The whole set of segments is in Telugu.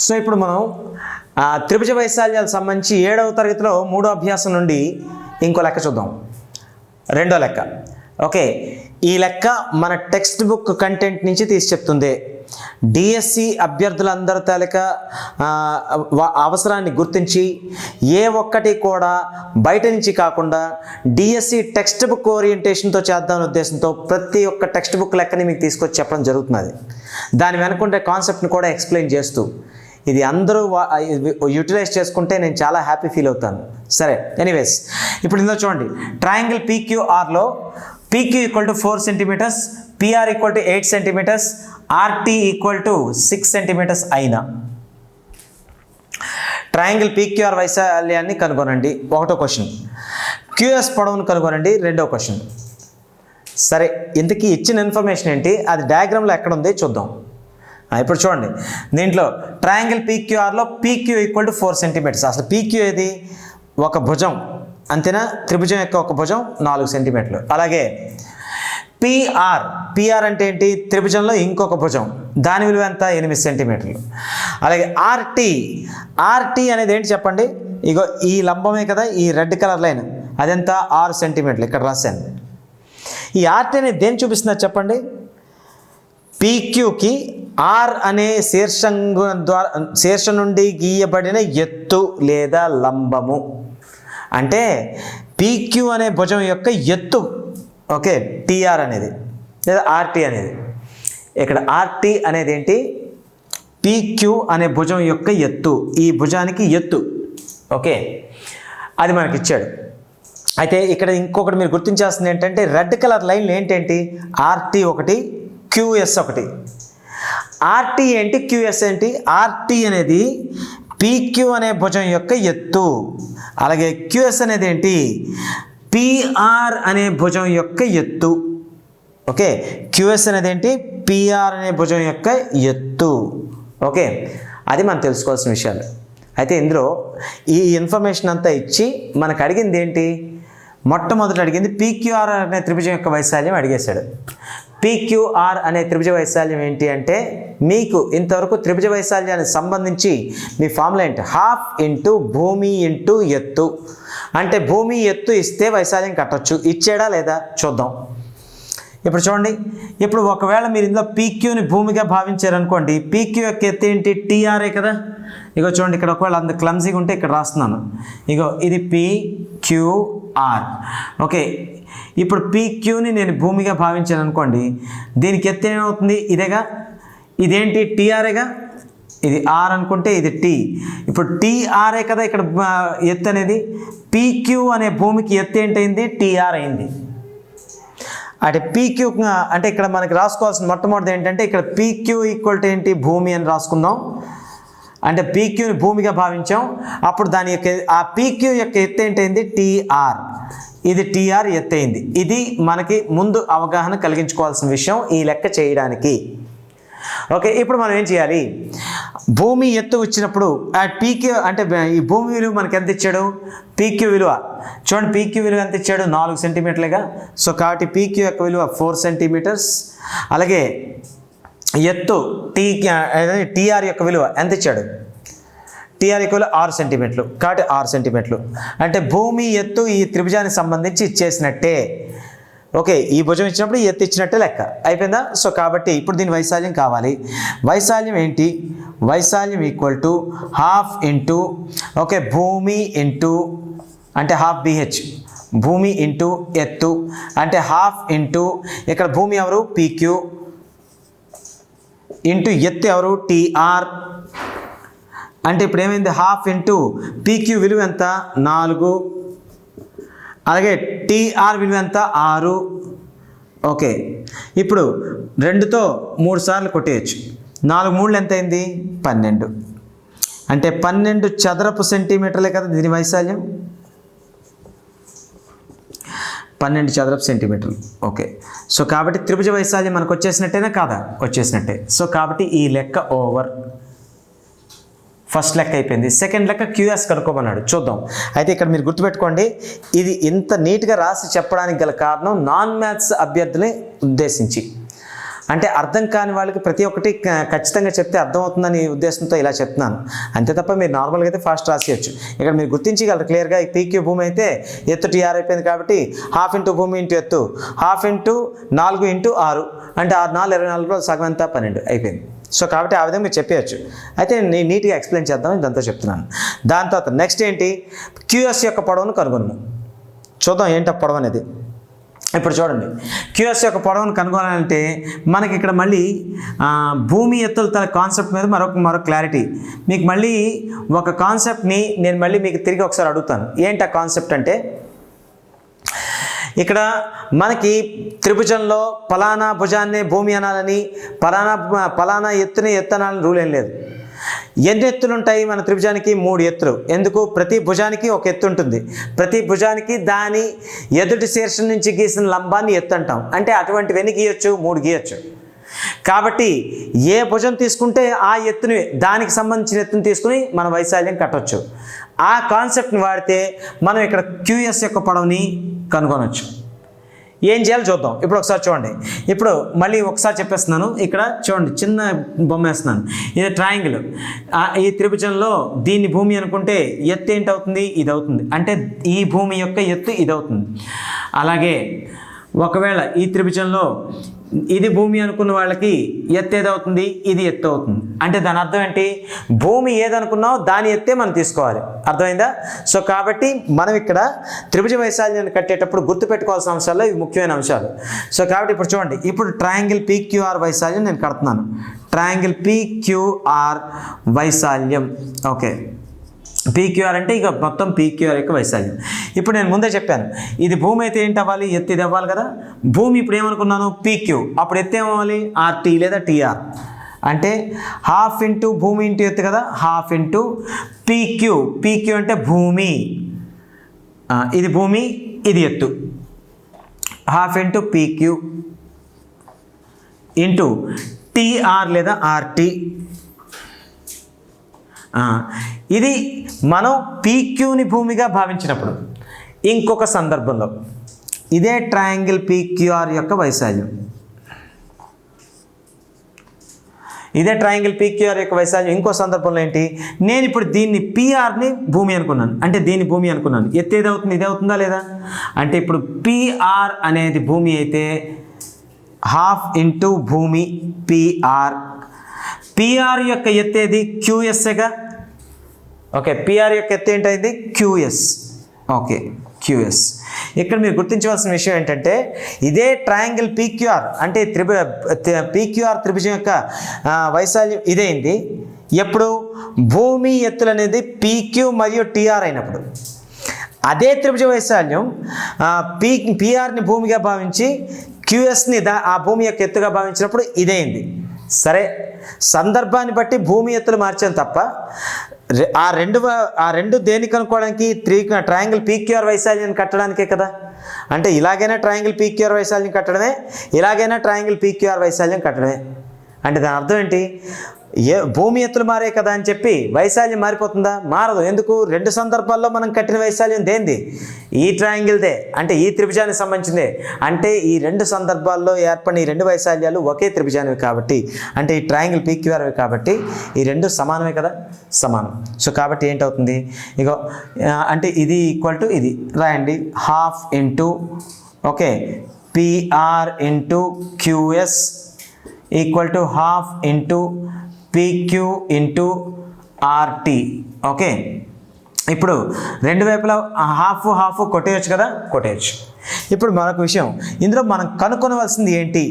సో ఇప్పుడు మనం త్రిభుజ వైశాల్యాలకు సంబంధించి 7వ తరగతిలో 3వ అభ్యాసం నుండి ఇంకో లెక్క చూద్దాం. రెండో లెక్క. ఓకే, ఈ లెక్క మన టెక్స్ట్ బుక్ కంటెంట్ నుంచి తీసి చెప్తుంది. డిఎస్సి అభ్యర్థులందరి తాలూకా అవసరాన్ని గుర్తించి ఏ ఒక్కటి కూడా బయట నుంచి కాకుండా డిఎస్సి టెక్స్ట్ బుక్ ఓరియంటేషన్తో చేద్దామనే ఉద్దేశంతో ప్రతి ఒక్క టెక్స్ట్ బుక్ లెక్కని మీకు తీసుకొచ్చి చెప్పడం జరుగుతున్నది. దాని వెనుకుంటే కాన్సెప్ట్ని కూడా ఎక్స్ప్లెయిన్ చేస్తూ ఇది అందరూ యూటిలైజ్ చేసుకుంటే నేను చాలా హ్యాపీ ఫీల్ అవుతాను. సరే, ఎనీవేస్ ఇప్పుడు ఇందులో చూడండి, ట్రయాంగిల్ పీక్యూఆర్లో PQ equal to 4 centimetres, PR equal to 8 centimetres, RT equal to 6 centimetres అయినా ట్రయాంగిల్ పీక్యూఆర్ వైశాల్యాన్ని కనుగొనండి ఒకటో క్వశ్చన్. క్యూఎస్ పొడవును కనుగొనండి రెండో క్వశ్చన్. సరే, ఇంతకీ ఇచ్చిన ఇన్ఫర్మేషన్ ఏంటి, అది డయాగ్రామ్లో ఎక్కడ ఉంది చూద్దాం. ఇప్పుడు చూడండి, దీంట్లో ట్రయాంగిల్ పీక్యూఆర్లో పీక్యూ ఈక్వల్ టు 4 సెంటీమీటర్స్. అసలు పీక్యూ ఏది, ఒక భుజం అంతేనా, త్రిభుజం యొక్క ఒక భుజం 4 సెంటీమీటర్లు. అలాగే పిఆర్ అంటే ఏంటి, త్రిభుజంలో ఇంకొక భుజం, దాని విలువ ఎంత, 8 సెంటీమీటర్లు. అలాగే ఆర్టీ అనేది ఏంటి చెప్పండి, ఇగో ఈ లంబమే కదా, ఈ రెడ్ కలర్ లైన్, అదెంత 6 సెంటీమీటర్లు ఇక్కడ రాశాను. ఈ ఆర్టీ అనేది దేన్ని చూపిస్తున్నారు చెప్పండి, పీక్యూకి ఆర్ అనే శీర్షం నుండి గీయబడిన ఎత్తు లేదా లంబము. అంటే పీక్యూ అనే భుజం యొక్క ఎత్తు, ఓకే, టీఆర్ అనేది లేదా ఆర్టీ అనేది. ఇక్కడ ఆర్టీ అనేది ఏంటి, పీక్యూ అనే భుజం యొక్క ఎత్తు, ఈ భుజానికి ఎత్తు, ఓకే, అది మనకి ఇచ్చాడు. అయితే ఇక్కడ ఇంకొకటి మీరు గుర్తించాల్సింది ఏంటంటే, రెడ్ కలర్ లైన్లు ఏంటేంటి, ఆర్టీ ఒకటి, క్యూఎస్ ఒకటి. ఆర్టీ ఏంటి, క్యూఎస్ ఏంటి, ఆర్టీ అనేది పీక్యూ అనే భుజం యొక్క ఎత్తు, అలాగే క్యూఎస్ అనేది ఏంటి, పిఆర్ అనే భుజం యొక్క ఎత్తు. ఓకే, క్యూఎస్ అనేది ఏంటి, పిఆర్ అనే భుజం యొక్క ఎత్తు. ఓకే, అది మనం తెలుసుకోవాల్సిన విషయాలు. అయితే ఇందులో ఈ ఇన్ఫర్మేషన్ అంతా ఇచ్చి మనకు అడిగింది ఏంటి, మొట్టమొదటి అడిగింది పీక్యూఆర్ అనే త్రిభుజం యొక్క వైశాల్యం అడిగేశాడు. పీక్యూఆర్ అనే త్రిభుజ వైశాల్యం ఏంటి అంటే, మీకు ఇంతవరకు త్రిభుజ వైశాల్యానికి సంబంధించి మీ ఫార్ములా ఏంటి, హాఫ్ ఇంటూ భూమి ఇంటూ ఎత్తు. అంటే భూమి ఎత్తు ఇస్తే వైశాల్యం కట్టొచ్చు, ఇచ్చాడా లేదా చూద్దాం. ఇప్పుడు చూడండి, ఇప్పుడు ఒకవేళ మీరు ఇందులో పీక్యూని భూమిగా భావించారనుకోండి, పీక్యూ యొక్క ఎత్తు ఏంటి, టీఆర్ఏ కదా. ఇగో చూడండి, ఇక్కడ ఒకవేళ అంత క్లమ్జీగా ఉంటే ఇక్కడ రాస్తున్నాను. ఇగో ఇది పీక్యూఆర్. ఓకే, ఇప్పుడు పీక్యూని నేను భూమిగా భావించాను అనుకోండి, దీనికి ఎత్తు ఏమవుతుంది, ఇదేగా, ఇదేంటి టీఆర్ఏగా, ఇది ఆర్ అనుకుంటే ఇది టీ. ఇప్పుడు టీఆర్ఏ కదా ఇక్కడ ఎత్తు అనేది, పీక్యూ అనే భూమికి ఎత్తు ఏంటైంది, టీఆర్ అయింది. అంటే పీక్యూ అంటే ఇక్కడ మనకి రాసుకోవాల్సిన మొట్టమొదటి ఏంటంటే, ఇక్కడ పీక్యూ ఈక్వల్ టు ఏంటి, భూమి అని రాసుకుందాం. అంటే పీక్యూని భూమిగా భావించాం, అప్పుడు దాని యొక్క ఆ పీక్యూ యొక్క ఎత్తు ఏంటైంది, టీఆర్. ఇది టీఆర్ ఎత్తు అయింది. ఇది మనకి ముందు అవగాహన కలిగించుకోవాల్సిన విషయం ఈ లెక్క చేయడానికి. ఓకే, ఇప్పుడు మనం ఏం చేయాలి, భూమి ఎత్తు వచ్చినప్పుడు ఆ పీక్యూ అంటే ఈ భూమి విలువ మనకి ఎంత ఇచ్చాడు, పీక్యూ విలువ చూడండి, పీక్యూ విలువ ఎంత ఇచ్చాడు, 4 సెంటీమీటర్లుగా. సో కాబట్టి పీక్యూ యొక్క విలువ 4 సెంటీమీటర్స్. అలాగే ఎత్తు టీఆర్ యొక్క విలువ ఎంత ఇచ్చాడు, టీఆర్ ఈక్వల్ 6 సెంటీమీటర్లు, కాబట్టి 6 సెంటీమీటర్లు. అంటే భూమి ఎత్తు ఈ త్రిభుజానికి సంబంధించి ఇచ్చేసినట్టే. ఓకే, ఈ భుజం ఇచ్చినప్పుడు ఈ ఎత్తు ఇచ్చినట్టే లెక్క అయిపోయిందా. సో కాబట్టి ఇప్పుడు దీని వైశాల్యం కావాలి. వైశాల్యం ఏంటి, వైశాల్యం equal to half into, okay, భూమి ఇంటూ అంటే హాఫ్ బిహెచ్, భూమి ఇంటూ ఎత్తు అంటే హాఫ్ ఇంటూ, ఇక్కడ భూమి ఎవరు, పీక్యూ, ఇంటూ ఎత్తు ఎవరు, టీఆర్. అంటే ఇప్పుడు ఏమైంది, హాఫ్ ఇంటూ పీక్యూ విలువ ఎంత, 4, అలాగే టీఆర్ విలువ ఎంత, 6. ఓకే, ఇప్పుడు 2తో 3 సార్లు కొట్టేయచ్చు, 4 3 ఎంత అయింది, 12. అంటే 12 చదరపు సెంటీమీటర్లే కదా దీని వైశాల్యం, 12 చదరపు సెంటీమీటర్లు. ఓకే, సో కాబట్టి త్రిభుజ వైశాల్యం మనకు వచ్చేసినట్టేనా కాదా, వచ్చేసినట్టే. సో కాబట్టి ఈ లెక్క ఓవర్. ఫస్ట్ లెక్క అయిపోయింది. సెకండ్ లెక్క క్యూఎస్ కనుక్కోమన్నాడు, చూద్దాం. అయితే ఇక్కడ మీరు గుర్తుపెట్టుకోండి, ఇది ఇంత నీట్గా రాసి చెప్పడానికి గల కారణం నాన్ మ్యాథ్స్ అభ్యర్థులని ఉద్దేశించి. అంటే అర్థం కాని వాళ్ళకి ప్రతి ఒక్కటి ఖచ్చితంగా చెప్తే అర్థమవుతుందని ఉద్దేశంతో ఇలా చెప్తున్నాను. అంతే తప్ప మీరు నార్మల్గా అయితే ఫాస్ట్ రాసేయచ్చు. ఇక్కడ మీరు గుర్తించగలరు క్లియర్గా. పీక్యూ భూమి అయితే ఎత్తు టీఆర్ అయిపోయింది కాబట్టి హాఫ్ ఇంటూ భూమి ఇంటూ ఎత్తు, హాఫ్ ఇంటూ 4 ఇంటూ 6 అంటే 6 4 24 సగం ఎంత 12 అయిపోయింది. సో కాబట్టి ఆ విధంగా మీరు చెప్పేయచ్చు. అయితే నేను నీట్గా ఎక్స్ప్లెయిన్ చేద్దాం, ఇదంతా చెప్తున్నాను. దాని తర్వాత నెక్స్ట్ ఏంటి, క్యూఎస్ యొక్క పొడవును కనుగొనము. చూద్దాం ఏంటి ఆ పొడవు అనేది. ఇప్పుడు చూడండి, క్యూఎస్ యొక్క పొడవును కనుగొనాలంటే మనకి ఇక్కడ మళ్ళీ భూమి ఎత్తుల తల కాన్సెప్ట్ మీద మరొక క్లారిటీ. మీకు మళ్ళీ ఒక కాన్సెప్ట్ని నేను మళ్ళీ మీకు తిరిగి ఒకసారి అడుగుతాను. ఏంటి ఆ కాన్సెప్ట్ అంటే, ఇక్కడ మనకి త్రిభుజంలో పలానా భుజాన్ని భూమి అనాలని, పలానా ఎత్తుని ఎత్తు అనాలని రూల్ ఏం లేదు. ఎన్ని ఎత్తులు ఉంటాయి మన త్రిభుజానికి? 3 ఎత్తులు. ఎందుకు? ప్రతి భుజానికి ఒక ఎత్తు ఉంటుంది. ప్రతి భుజానికి దాని ఎదుటి శీర్షం నుంచి గీసిన లంబాన్ని ఎత్తు అంటాం. అంటే అటువంటివి ఎన్ని గీయొచ్చు? 3 గీయొచ్చు. కాబట్టి ఏ భుజం తీసుకుంటే ఆ ఎత్తుని, దానికి సంబంధించిన ఎత్తుని తీసుకుని మన వైశాల్యం కట్టవచ్చు. ఆ కాన్సెప్ట్ని వాడితే మనం ఇక్కడ క్యూఎస్ యొక్క పొడవుని కనుగొనవచ్చు. ఏం చేయాలో చూద్దాం. ఇప్పుడు ఒకసారి చూడండి. ఇప్పుడు మళ్ళీ ఒకసారి చెప్పేస్తున్నాను. ఇక్కడ చూడండి, చిన్న బొమ్మ వేస్తున్నాను. ఇది ట్రయాంగిల్. ఈ త్రిభుజంలో దీన్ని భూమి అనుకుంటే ఎత్తు ఏంటవుతుంది? ఇది అవుతుంది. అంటే ఈ భూమి యొక్క ఎత్తు ఇది అవుతుంది. అలాగే ఒకవేళ ఈ త్రిభుజంలో ఇది భూమి అనుకున్న వాళ్ళకి ఎత్తు ఏదవుతుంది? ఇది ఎత్తు అవుతుంది. అంటే దాని అర్థం ఏంటి? భూమి ఏదనుకున్నావు దాని ఎత్తే మనం తీసుకోవాలి. అర్థమైందా? సో కాబట్టి మనం ఇక్కడ త్రిభుజ వైశాల్యాన్ని కట్టేటప్పుడు గుర్తుపెట్టుకోవాల్సిన అంశాల్లో ఇవి ముఖ్యమైన అంశాలు. సో కాబట్టి ఇప్పుడు చూడండి, ఇప్పుడు ట్రయాంగిల్ పీక్యూఆర్ వైశాల్యం నేను కడుతున్నాను. ట్రయాంగిల్ పీక్యూఆర్ వైశాల్యం. ఓకే, పీక్యూఆర్ అంటే ఇక మొత్తం పీక్యూఆర్ యొక్క వైశాల్యం. ఇప్పుడు నేను ముందే చెప్పాను, ఇది భూమి అయితే ఏంటి అవ్వాలి? ఎత్తు ఇది అవ్వాలి కదా. భూమి ఇప్పుడు ఏమనుకున్నాను? పీక్యూ. అప్పుడు ఎత్తు ఏమవ్వాలి? ఆర్టీ లేదా టీఆర్. అంటే హాఫ్ ఇంటూ భూమి ఇంటూ ఎత్తు కదా, హాఫ్ ఇంటూ పీక్యూ. పీక్యూ అంటే భూమి, ఇది భూమి, ఇది ఎత్తు. Half into PQ into TR లేదా ఆర్టీ. ఇది మనం పీక్యూని భూమిగా భావించినప్పుడు. ఇంకొక సందర్భంలో ఇదే ట్రయాంగిల్ పీక్యూఆర్ యొక్క వైశాల్యం, ఇదే ట్రయాంగిల్ పీక్యూఆర్ యొక్క వైశాల్యం ఇంకో సందర్భంలో ఏంటి, నేను ఇప్పుడు దీన్ని పీఆర్ని భూమి అనుకున్నాను. అంటే దీన్ని భూమి అనుకున్నాను. ఎత్తు ఏదవుతుంది? ఇది అవుతుందా లేదా? అంటే ఇప్పుడు పీఆర్ అనేది భూమి అయితే హాఫ్ ఇంటూ భూమి పీఆర్. పిఆర్ యొక్క ఎత్తు ఏది? క్యూఎస్ఏగా. ఓకే, పిఆర్ యొక్క ఎత్తు ఏంటైంది? క్యూఎస్. Okay, QS. ఇక్కడ మీరు గుర్తించవలసిన విషయం ఏంటంటే, ఇదే ట్రయాంగిల్ పీక్యూఆర్ అంటే పీక్యూఆర్ త్రిభుజం యొక్క వైశాల్యం ఇదేంది ఎప్పుడు? భూమి ఎత్తులు అనేది పీక్యూ మరియు టీఆర్ అయినప్పుడు. అదే త్రిభుజ వైశాల్యం పిఆర్ని భూమిగా భావించి క్యూఎస్ని ఆ భూమి యొక్క ఎత్తుగా భావించినప్పుడు ఇదేంది. సరే, సందర్భాన్ని బట్టి భూమి ఎత్తులు మార్చాను తప్ప ఆ రెండు దేనికి కనుక్కోవడానికి? ట్రయాంగిల్ పీక్యూఆర్ వైశాల్యాన్ని కట్టడానికే కదా. అంటే ఇలాగైనా ట్రయాంగిల్ పీక్యూఆర్ వైశాల్యం కట్టడమే, ఇలాగైనా ట్రయాంగిల్ పీక్యూఆర్ వైశాల్యం కట్టడమే. అంటే దాని అర్థం ఏంటి? భూమి ఎత్తులు మారే కదా అని చెప్పి వైశాల్యం మారిపోతుందా? మారదు. ఎందుకు? 2 సందర్భాల్లో మనం కట్టిన వైశాల్యం దేంది? ఈ ట్రయాంగిల్దే, అంటే ఈ త్రిభుజానికి సంబంధించిందే. అంటే ఈ 2 సందర్భాల్లో ఏర్పడిన ఈ 2 వైశాల్యాలు ఒకే త్రిభుజానివి కాబట్టి, అంటే ఈ ట్రయాంగిల్ పీక్యూఆర్వి కాబట్టి ఈ 2 సమానమే కదా, సమానం. సో కాబట్టి ఏంటవుతుంది? ఇగో అంటే ఇది ఈక్వల్ టు ఇది రాయండి, half into okay PR into QS equal to half into PQ into RT. Okay, ఇప్పుడు 2 వైపులా హాఫ్ కొట్టేయచ్చు కదా, కొట్టేయచ్చు. ఇప్పుడు మరొక విషయం, ఇందులో మనం కనుక్కోవలసింది ఏంటి?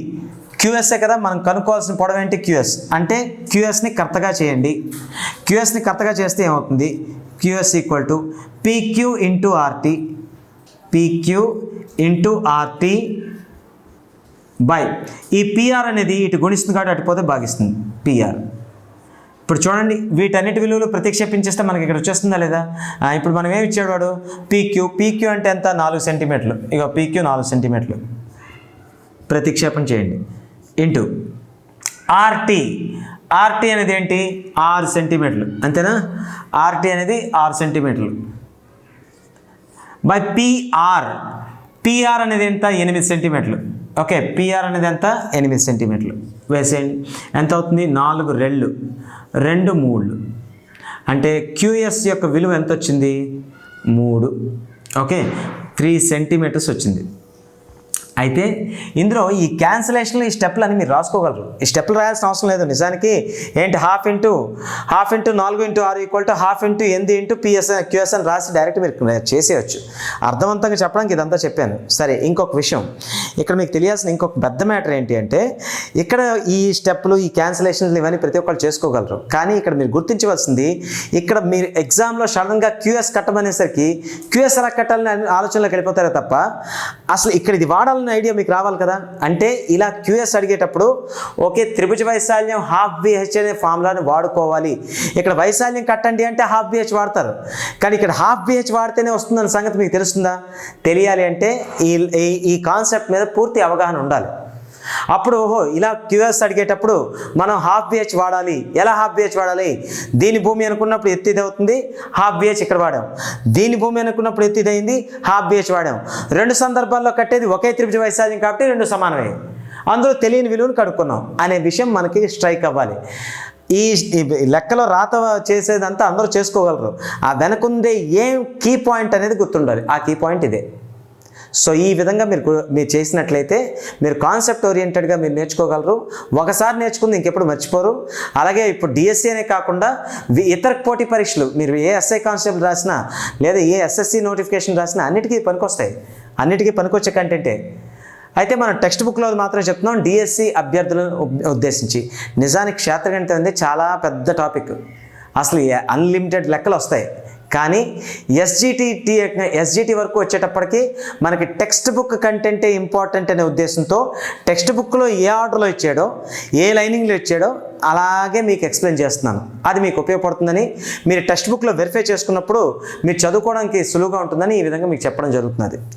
క్యూఎస్ఏ కదా. మనం కనుక్కోవాల్సిన పొడవు ఏంటి? క్యూఎస్. అంటే క్యూఎస్ని కరెక్ట్గా చేయండి. క్యూఎస్ని కరెక్ట్గా చేస్తే ఏమవుతుంది? QS equal to PQ into RT, PQ into RT by ఈ పిఆర్ అనేది ఇటు గుణిస్తుంది కాబట్టి అటుపోతే భాగిస్తుంది పిఆర్. ఇప్పుడు చూడండి, వీటన్నిటి విలువలు ప్రతిక్షేపించేస్తే మనకి ఇక్కడ వచ్చేస్తుందా లేదా? ఇప్పుడు మనం ఏమి ఇచ్చాడు వాడు? పీక్యూ అంటే ఎంత? 4 సెంటీమీటర్లు. ఇక పీక్యూ 4 సెంటీమీటర్లు ప్రతిక్షేపం చేయండి ఇంటూ ఆర్టీ అనేది ఏంటి? 6 సెంటీమీటర్లు. అంతేనా? ఆర్టీ అనేది 6 సెంటీమీటర్లు బై పిఆర్ అనేది ఎంత? 8 సెంటీమీటర్లు. ఓకే, పిఆర్ అనేది ఎంత 8 సెంటీమీటర్లు వేసేయండి. ఎంత అవుతుంది 4 రెళ్ళు 2 3 అంటే క్యూఎస్ యొక్క విలువ ఎంత వచ్చింది 3. ఓకే, 3 సెంటీమీటర్స్ వచ్చింది. అయితే ఇందులో ఈ క్యాన్సిలేషన్లో ఈ స్టెప్లు అని మీరు రాసుకోగలరు. ఈ స్టెప్లు రాయాల్సిన అవసరం లేదు. నిజానికి ఏంటి half into 4 × 6 = ½ into 8 into PS QS అని రాసి డైరెక్ట్ మీరు చేసేయచ్చు. అర్థవంతంగా చెప్పడానికి ఇదంతా చెప్పాను. సరే, ఇంకొక విషయం ఇక్కడ మీకు తెలియాల్సిన ఇంకొక పెద్ద మ్యాటర్ ఏంటి అంటే, ఇక్కడ ఈ స్టెప్లు ఈ క్యాన్సిలేషన్లు ఇవన్నీ ప్రతి ఒక్కరు చేసుకోగలరు. కానీ ఇక్కడ మీరు గుర్తించవలసింది, ఇక్కడ మీరు ఎగ్జామ్లో సడన్గా క్యూఎస్ కట్టమనేసరికి క్యూఎస్ ఎలా కట్టాలని ఆలోచనలోకి వెళ్ళిపోతారే తప్ప అసలు ఇక్కడ ఇది వాడాలని ఐడియా మీకు రావాలి కదా. అంటే ఇలా క్యూఎస్ అడిగేటప్పుడు ఓకే, త్రిభుజ వైశాల్యం ½ అనే ఫార్ములాని వాడుకోవాలి. ఇక్కడ వైశాల్యం కట్టండి అంటే ½ వాడతారు, కానీ ఇక్కడ ½ వాడితేనే వస్తుందన్న సంగతి మీకు తెలుస్తుందా? తెలియాలి అంటే ఈ కాన్సెప్ట్ మీద పూర్తి అవగాహన ఉండాలి. అప్పుడు ఓహో, ఇలా క్యూఎస్ అడిగేటప్పుడు మనం ½ వాడాలి. ఎలా ½ వాడాలి? దీని భూమి అనుకున్నప్పుడు ఎత్తు ఇది అవుతుంది, ½ ఇక్కడ వాడాం. దీని భూమి అనుకున్నప్పుడు ఎత్తు ఇది అయింది, ½ వాడాం. 2 సందర్భాల్లో కట్టేది ఒకే త్రిభుజ వైశాల్యం కాబట్టి 2 సమానమే. అందులో తెలియని విలువను కడుక్కున్నాం అనే విషయం మనకి స్ట్రైక్ అవ్వాలి. ఈ లెక్కలో రాత చేసేదంతా అందరూ చేసుకోగలరు. ఆ వెనకుందే ఏం కీ పాయింట్ అనేది గుర్తుండాలి. ఆ కీ పాయింట్ ఇదే. సో ఈ విధంగా మీరు చేసినట్లయితే మీరు కాన్సెప్ట్ ఓరియంటెడ్గా మీరు నేర్చుకోగలరు. ఒకసారి నేర్చుకుంది ఇంకెప్పుడు మర్చిపోరు. అలాగే ఇప్పుడు డిఎస్సి అనే కాకుండా ఇతర పోటీ పరీక్షలు మీరు ఏ ఎస్ఐ కానిస్టేబుల్ రాసినా లేదా ఏ ఎస్ఎస్సి నోటిఫికేషన్ రాసినా అన్నిటికీ పనికొస్తాయి. అన్నిటికీ పనికొచ్చే కంటెంటే. అయితే మనం టెక్స్ట్ బుక్లో మాత్రం చెప్తున్నాం డిఎస్సి అభ్యర్థులను ఉద్దేశించి. నిజానికి క్షేత్రగణితం అనేది చాలా పెద్ద టాపిక్. అసలు అన్లిమిటెడ్ లెక్కలు వస్తాయి. కానీ ఎస్జిటి వరకు వచ్చేటప్పటికి మనకి టెక్స్ట్ బుక్ కంటెంటే ఇంపార్టెంట్ అనే ఉద్దేశంతో టెక్స్ట్ బుక్లో ఏ ఆర్డర్లో ఇచ్చాడో ఏ లైనింగ్లో ఇచ్చాడో అలాగే మీకు ఎక్స్ప్లెయిన్ చేస్తున్నాను. అది మీకు ఉపయోగపడుతుందని, మీరు టెక్స్ట్ బుక్లో వెరిఫై చేసుకున్నప్పుడు మీరు చదువుకోవడానికి సులువుగా ఉంటుందని ఈ విధంగా మీకు చెప్పడం జరుగుతున్నది.